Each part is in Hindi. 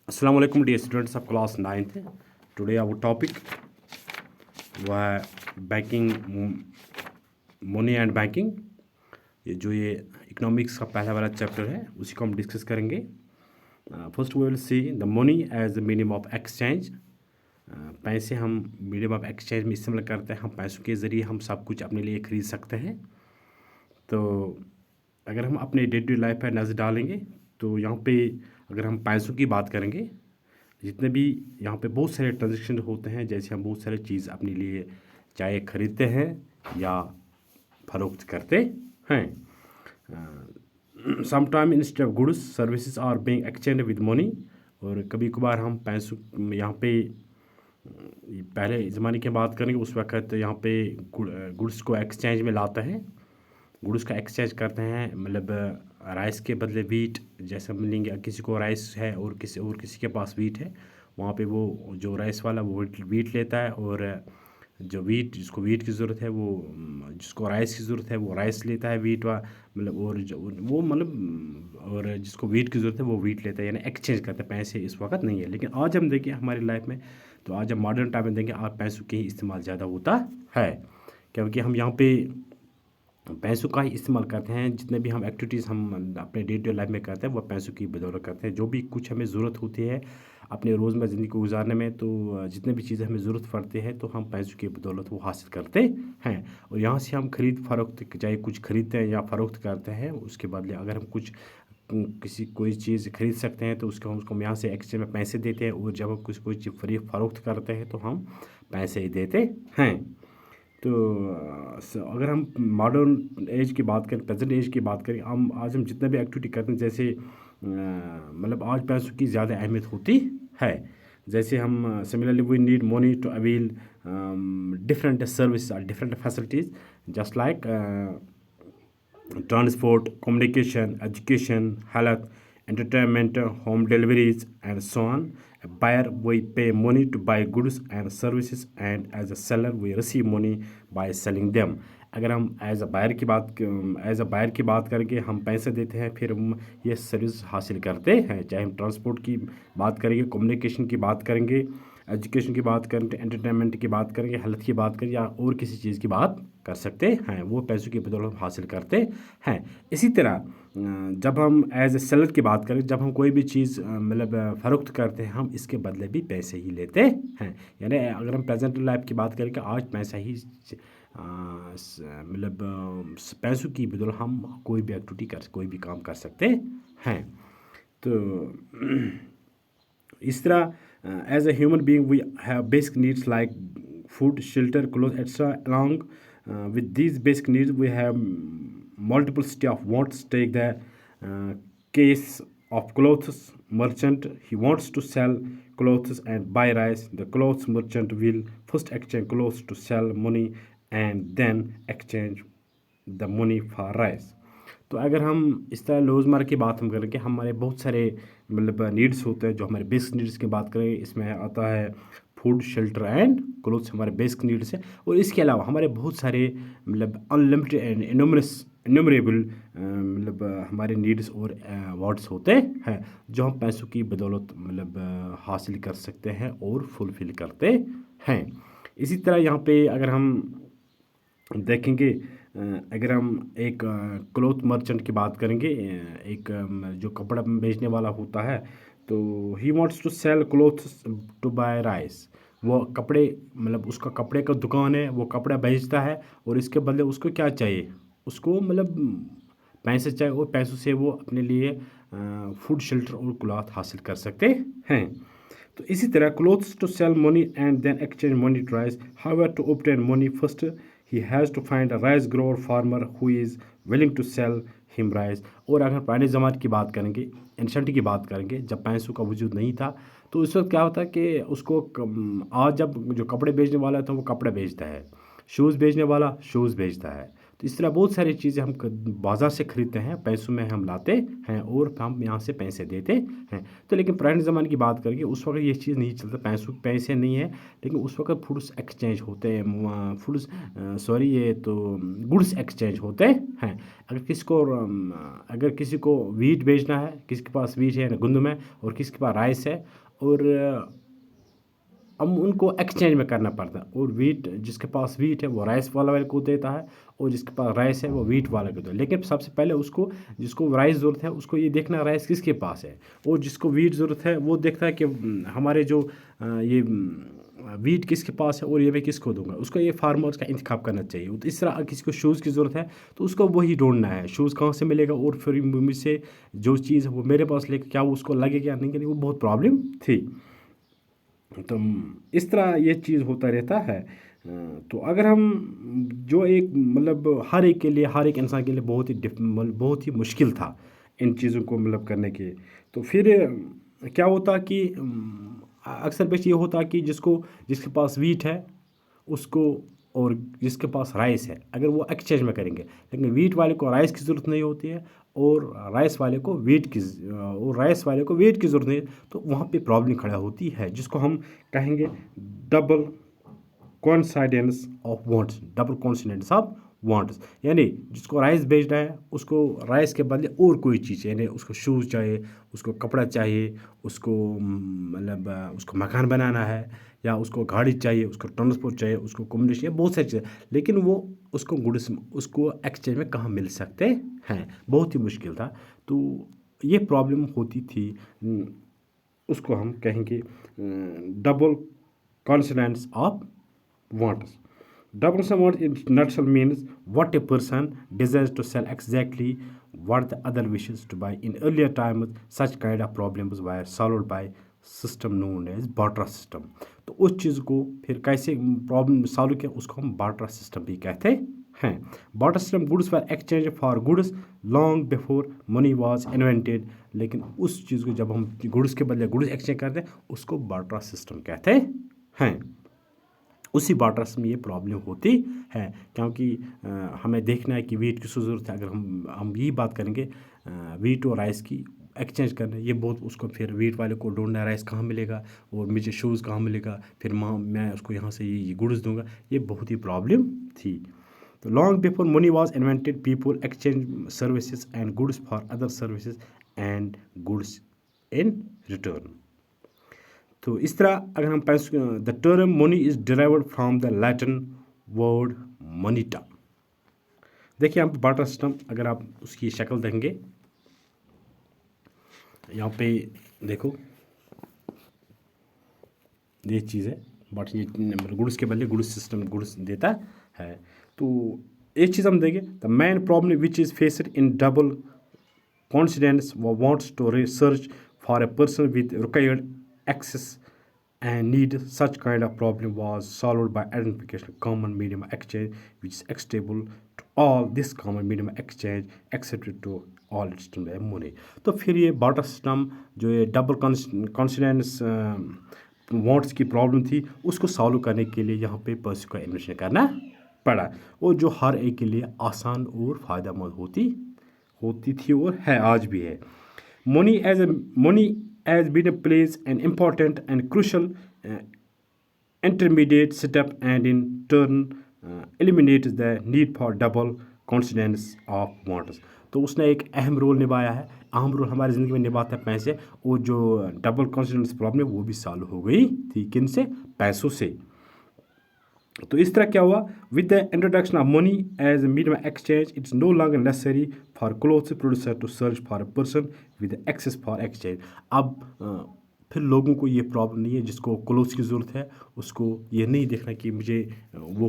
अस्सलाम वालेकुम dear students of class 9th। Today our topic वो है बैंकिंग, मनी एंड बैंकिंग। ये इकोनॉमिक्स का पहला वाला चैप्टर है, उसी को हम डिस्कस करेंगे। First we will see the money as the medium of exchange. पैसे हम मीडियम ऑफ एक्सचेंज में इस्तेमाल करते हैं। हम पैसों के ज़रिए हम सब कुछ अपने लिए ख़रीद सकते हैं। तो अगर हम अपने डे टू लाइफ पर नज़र डालेंगे तो यहाँ पे अगर हम पैसों की बात करेंगे, जितने भी यहाँ पे बहुत सारे ट्रांजेक्शन होते हैं, जैसे हम बहुत सारे चीज़ अपने लिए चाहे ख़रीदते हैं या फरोख्त करते हैं। Sometime instead of goods services are being exchange with money. और कभी कभार हम पैसों यहाँ पे पहले ज़माने की बात करेंगे, उस वक्त यहाँ पे गुड्स को एक्सचेंज में लाते हैं, गुड्स का एक्सचेंज करते हैं। मतलब राइस के बदले वीट, जैसे मिलेंगे किसी को राइस है और किसी के पास वीट है, वहाँ पे वो जो राइस वाला वो वीट लेता है, और जो वीट जिसको वीट की ज़रूरत है वो जिसको राइस की ज़रूरत है वो राइस लेता है वीट वा मतलब, और वो मतलब और जिसको वीट की ज़रूरत है वो वीट लेता है, यानी एक्सचेंज करते हैं। पैसे इस वक्त नहीं है, लेकिन आज हम देखें हमारी लाइफ में, तो आज हम मॉडर्न टाइम में देखें आज पैसों के ही इस्तेमाल ज़्यादा होता है, क्योंकि हम यहाँ पे पैसों का ही इस्तेमाल करते हैं। जितने भी हम एक्टिविटीज़ हम अपने डे टू लाइफ में करते हैं वो पैसों की बदौलत करते हैं। जो भी कुछ हमें ज़रूरत होती है अपने रोज़मर्रा ज़िंदगी को गुजारने में, तो जितने भी चीज़ें हमें ज़रूरत पड़ती है तो हम पैसों की बदौलत वो हासिल करते हैं। और यहाँ से हम ख़रीद फरोख्त, चाहे कुछ ख़रीदते हैं या फ़रोख्त करते हैं, उसके बदले अगर हम कुछ कोई चीज़ खरीद सकते हैं तो उसको हम यहाँ से एक्सचेंज में पैसे देते हैं, और जब हम कोई चीज़ फ्री फरोख्त करते हैं तो हम पैसे ही देते हैं। तो अगर हम मॉडर्न एज की बात करें, प्रेजेंट एज की बात करें, हम जितना भी एक्टिविटी करते हैं, जैसे मतलब आज पैसों की ज़्यादा अहमियत होती है। जैसे हम similarly we need money to avail different service और different facilities, just like transport, communication, education, health, entertainment, home deliveries, and so on. A buyer, we pay money to buy goods and services, and as a seller, we receive money by selling them. अगर हम एज अ बायर की बात करके हम पैसे देते हैं, फिर हम ये सर्विस हासिल करते हैं। चाहे हम ट्रांसपोर्ट की बात करेंगे, कम्युनिकेशन की बात करेंगे, एजुकेशन की बात करेंगे, एंटरटेनमेंट की बात करेंगे, हेल्थ की बात करेंगे, या और किसी चीज़ की बात कर सकते हैं, वो पैसों की बदौलत हासिल करते हैं। इसी तरह जब हम एज ए सेलर की बात करें, जब हम कोई भी चीज़ मतलब फ़रोख्त करते हैं, हम इसके बदले भी पैसे ही लेते हैं। यानी अगर हम प्रेजेंट लाइफ की बात करें कि आज पैसा ही मतलब पैसों की बदौलत हम कोई भी एक्टिविटी कोई भी काम कर सकते हैं। तो इस तरह as a human being we have basic needs like food, shelter, clothes, etc. Along with these basic needs, we have multiple set of wants. Take the case of clothes merchant. He wants to sell clothes and buy rice. The clothes merchant will first exchange clothes to sell money and then exchange the money for rice. तो अगर हम इस तरह रोज़मर्रा की बात हम करें कि हमारे बहुत सारे मतलब नीड्स होते हैं, जो हमारे बेसिक नीड्स की बात करें, इसमें आता है फूड, शेल्टर एंड क्लोथ्स, हमारे बेसिक नीड्स हैं। और इसके अलावा हमारे बहुत सारे मतलब अनलिमिटेड एंड इनमरेबल मतलब हमारे नीड्स और वांट्स होते हैं, जो हम पैसों की बदौलत मतलब हासिल कर सकते हैं और फुलफ़िल करते हैं। इसी तरह यहाँ पे अगर हम देखेंगे, अगर हम एक क्लॉथ मर्चेंट की बात करेंगे, एक जो कपड़ा बेचने वाला होता है, तो he wants to sell clothes to buy rice. वो कपड़े मतलब उसका कपड़े का दुकान है, वो कपड़ा बेचता है, और इसके बदले उसको क्या चाहिए, उसको मतलब पैसे चाहिए, और पैसों से वो अपने लिए फूड, शेल्टर और क्लॉथ हासिल कर सकते हैं। तो इसी तरह clothes to sell money and then exchange money to rice. However to obtain money first he has to find a rice grower farmer who is willing to sell him rice. और अगर पुराने ज़माने की बात करेंगे, एंशंट की बात करेंगे, जब पैसों का वजूद नहीं था, तो उस वक्त क्या होता है कि उसको आज जब जो कपड़े बेचने वाला है तो वो कपड़े बेचता है, शूज़ बेचने वाला शूज़ बेचता है, तो इस तरह बहुत सारी चीज़ें हम बाज़ार से ख़रीदते हैं, पैसों में हम लाते हैं और हम यहाँ से पैसे देते हैं। तो लेकिन पुराने ज़माने की बात करके उस वक्त ये चीज़ नहीं चलता, पैसे नहीं है, लेकिन उस वक्त फूड्स एक्सचेंज होते हैं, सॉरी ये तो गुड्स एक्सचेंज होते हैं। अगर किसी को वीट बेचना है, किसी के पास वीट है गंदम है और किसी के पास राइस है, और हम उनको एक्सचेंज में करना पड़ता है, और वीट जिसके पास वीट है वो राइस वाले को देता है, और जिसके पास राइस है वो वीट वाले को देता है। लेकिन सबसे पहले जिसको राइस ज़रूरत है उसको ये देखना राइस किसके पास है, और जिसको वीट ज़रूरत है वो देखता है कि हमारे जो ये वीट किसके पास है और ये मैं किसको दूंगा। उसको ये फार्मर्स का इंतखाब करना चाहिए। तो इस तरह किसी को शूज़ की ज़रूरत है तो उसको वही ढूंढना है, शूज़ कहाँ से मिलेगा, और फिर मुझसे जो चीज़ है वो मेरे पास लेके क्या वो उसको लगेगा या नहीं कि नहीं, वो बहुत प्रॉब्लम थी। तो इस तरह ये चीज़ होता रहता है। तो अगर हम जो एक मतलब हर एक के लिए, हर एक इंसान के लिए बहुत ही मुश्किल था इन चीज़ों को मतलब करने के। तो फिर क्या होता कि अक्सर बेश ये होता कि जिसके पास वीट है उसको, और जिसके पास राइस है, अगर वो एक्सचेंज में करेंगे, लेकिन वीट वाले को राइस की ज़रूरत नहीं होती है और राइस वाले को वीट की ज़रूरत नहीं है, तो वहाँ पे प्रॉब्लम खड़ा होती है, जिसको हम कहेंगे double coincidence of wants, double coincidence of wants. यानी जिसको राइस बेचना है उसको राइस के बदले और कोई चीज़, यानी उसको शूज़ चाहिए, उसको कपड़ा चाहिए, उसको मतलब उसको मकान बनाना है, या उसको गाड़ी चाहिए, उसको ट्रांसपोर्ट चाहिए, उसको कम्युनिकेशन, बहुत सारी चीज़ें, लेकिन वो उसको एक्सचेंज में कहाँ मिल सकते हैं, बहुत ही मुश्किल था। तो ये प्रॉब्लम होती थी। उसको हम कहेंगे double coincidence of wants. Double want in nutshell means what a person desires to sell exactly what the other wishes to buy. In earlier times, such kind of problems were solved by system known as barter system. तो उस चीज़ को फिर कैसे प्रॉब्लम सॉल्व किया, उसको हम बार्टर सिस्टम भी कहते हैं। Barter system goods were exchange for goods long before money was invented. लेकिन उस चीज़ को जब हम गुड्स के बदले गुड्स एक्सचेंज करते हैं उसको बार्टर सिस्टम कहते हैं। उसी बार्टर में ये प्रॉब्लम होती है, क्योंकि हमें देखना है कि वीट की ज़रूरत है। अगर हम यही बात करेंगे वीट और राइस की एक्सचेंज करना, ये बहुत उसको फिर वीट वाले को ढूंढना है राइस कहाँ मिलेगा और मुझे शूज़ कहाँ मिलेगा, फिर मैं उसको यहाँ से ये गुड्स दूंगा, ये बहुत ही प्रॉब्लम थी। तो long before money was invented people exchange services and goods for other services and goods in return. तो इस तरह अगर हम the term money is derived from the Latin word moneta. देखिए यहाँ पे बार्टर सिस्टम, अगर आप उसकी शक्ल देखेंगे, यहाँ पे देखो ये चीज़ है, बट ये गुड्स के बदले गुड्स सिस्टम गुड्स देता है। तो एक चीज़ हम देंगे, the main problem which is faced in double coincidence wants to research for a person with required access and need. Such kind of problem was solved by identification of common medium of exchange which is acceptable to all. This common medium of exchange accepted to all its money. तो फिर ये बार्टर सिस्टम जो ये डबल कॉन्सिडेंस वांट्स की प्रॉब्लम थी उसको सॉल्व करने के लिए यहाँ पे पर्सन का इन्वेंशन करना पड़ा, और जो हर एक के लिए आसान और फ़ायदेमंद होती थी और है आज भी है। Money has been plays an important and crucial intermediate step, and in turn eliminates the need for double coincidence of wants. तो उसने एक अहम रोल निभाया है, अहम रोल हमारी ज़िंदगी में निभाता है पैसे, और जो डबल कॉन्सिडेंस प्रॉब्लम है वो भी सॉल्व हो गई थी, किन से, पैसों से। तो इस तरह क्या हुआ, with the introduction of money as medium exchange it's no longer necessary for clothes producer to search for a person with access for exchange. अब फिर लोगों को ये प्रॉब्लम नहीं है, जिसको क्लोथ्स की ज़रूरत है उसको ये नहीं देखना कि मुझे वो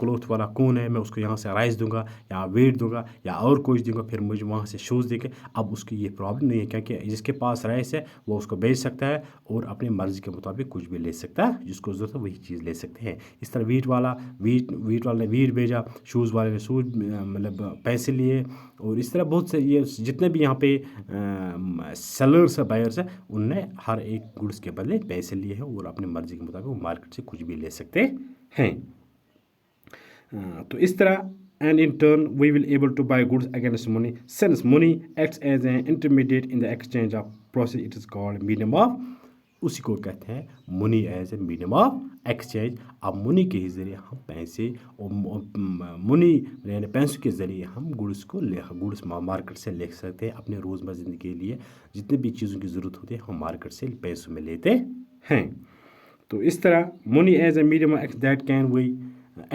क्लोथ वाला कौन है, मैं उसको यहाँ से राइस दूंगा या वेट दूंगा या और कुछ दूंगा, फिर मुझे वहाँ से शूज़ देंगे। अब उसकी ये प्रॉब्लम नहीं है, क्योंकि जिसके पास राइस है वो उसको बेच सकता है और अपनी मर्ज़ी के मुताबिक कुछ भी ले सकता है, जिसको ज़रूरत है वही चीज़ ले सकते हैं। इस तरह वीट वाले ने वीट भेजा, शूज़ वाले ने शूज़ मतलब पैसे लिए, और इस तरह बहुत से ये जितने भी यहाँ पे सेलर्स है, बायर्स है, उनने हर एक गुड्स के बदले पैसे लिए हैं और अपनी मर्जी के मुताबिक वो मार्केट से कुछ भी ले सकते हैं। तो इस तरह and in turn we will able to buy goods against money. Since money acts as an intermediate in the exchange of process, it is called medium of, उसी को कहते हैं money as a medium of exchange. अब मनी के ही ज़रिए हम पैसे और मनी यानी पैसों के ज़रिए हम गुड्स को गुड्स मार्केट से ले सकते हैं। अपने रोज़मर्रा ज़िंदगी के लिए जितने भी चीज़ों की ज़रूरत होती है हम मार्केट से पैसों में लेते हैं। तो इस तरह money as a medium that can we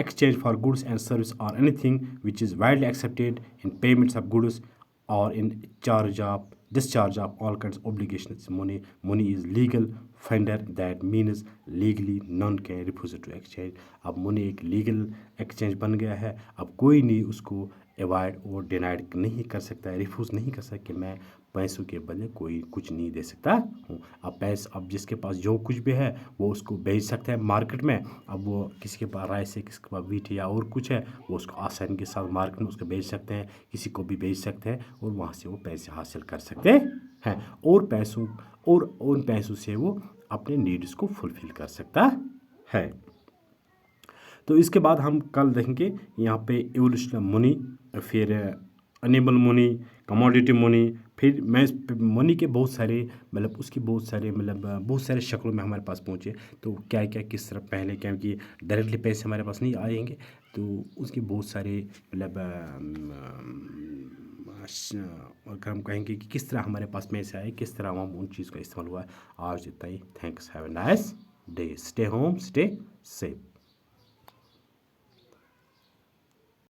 exchange for goods and service or anything which is widely accepted in payments of goods or in charge of discharge of all kinds of obligations. Money is legal fender, that means legally none can refuse to exchange. अब money एक legal exchange बन गया है। अब कोई नहीं उसको अवॉइड और डिनाइड नहीं कर सकता है, रिफ्यूज़ नहीं कर सकता कि मैं पैसों के बदले कोई कुछ नहीं दे सकता हूँ। अब जिसके पास जो कुछ भी है वो उसको बेच सकता है मार्केट में। अब वो किसी के पास राइस है, किसी के पास व्हीट या और कुछ है, वो उसको आसानी के साथ मार्केट में उसको बेच सकते हैं, किसी को भी बेच सकते हैं और वहाँ से वो पैसे हासिल कर सकते हैं और उन पैसों से वो अपने नीड्स को फुलफ़िल कर सकता है। तो इसके बाद हम कल देखेंगे यहाँ पे एवोल्यूशन ऑफ मनी, फिर अनेबल मनी, कमोडिटी मनी, फिर मैं मनी के बहुत सारे मतलब उसकी बहुत सारे शक्लों में हमारे पास पहुँचे। तो क्या क्या किस तरह पहले क्योंकि डायरेक्टली पैसे हमारे पास नहीं आएंगे, तो उसके बहुत सारे और हम कहेंगे कि किस तरह हमारे पास पैसे आए, किस तरह हम उन चीज़ का इस्तेमाल हुआ। आज इतना ही। Thanks, have a nice day, stay home, stay safe.